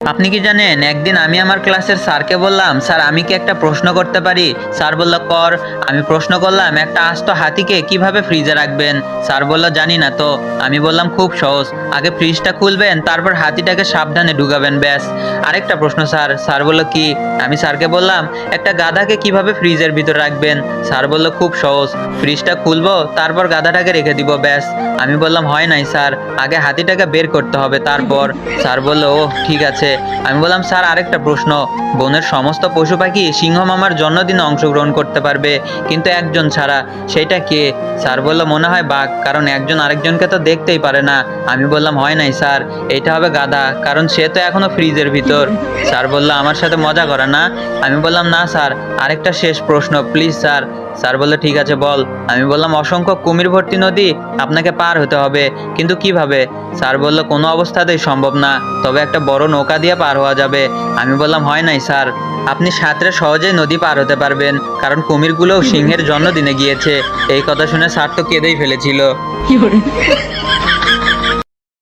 আপনি কি জানেন, একদিন আমি আমার ক্লাসের স্যারকে বললাম, স্যার আমি কি একটা প্রশ্ন করতে পারি? স্যার বলল, কর। আমি প্রশ্ন করলাম, একটা আস্ত হাতিকে কিভাবে ফ্রিজে রাখবেন? স্যার বলল, জানি না তো। আমি বললাম, খুব সহজ, আগে ফ্রিজটা খুলবেন, তারপর হাতিটাকে সাবধানে ঢুকাবেন, ব্যাস। আরেকটা প্রশ্ন স্যার। স্যার বলল, কি? আমি স্যারকে বললাম, একটা গাধাকে কিভাবে ফ্রিজের ভিতর রাখবেন? স্যার বলল, খুব সহজ, ফ্রিজটা খুলবো, তারপর গাধাটাকে রেখে দিব, ব্যাস। আমি বললাম, হয় নাই স্যার, আগে হাতিটাকে বের করতে হবে, তারপর। স্যার বলল, ও ঠিক আছে। আমি বললাম, স্যার আরেকটা প্রশ্ন, বনের সমস্ত পশু পাখি সিংহ মামার জন্মদিনে অংশগ্রহণ করতে পারবে, কিন্তু একজন ছাড়া, সেটা কে? স্যার বলল, মনে হয় বাঘ, কারণ একজন আরেকজনকে তো দেখতেই পারে না। আমি বললাম, হয় নাই স্যার, এটা হবে গাধা, কারণ সে তো এখনো ফ্রিজের ভিতর। স্যার বলল, আমার সাথে মজা করে না? আমি বললাম, না স্যার, আরেকটা শেষ প্রশ্ন প্লিজ স্যার। স্যার বলল, ঠিক আছে বল। আমি বললাম, অসংখ্য কুমির ভর্তি নদী আপনাকে পার হতে হবে, কিন্তু কিভাবে? স্যার বলল, কোনো অবস্থাতেই সম্ভব না, তবে একটা বড় নৌকা দিয়ে পার হওয়া যাবে। আমি বললাম, হয় নাই স্যার, আপনি সাঁতরে সহজেই নদী পার হতে পারবেন, কারণ কুমিরগুলোও সিংহের জন্মদিনে গিয়েছে। এই কথা শুনে স্যার তো কেঁদেই ফেলেছিল।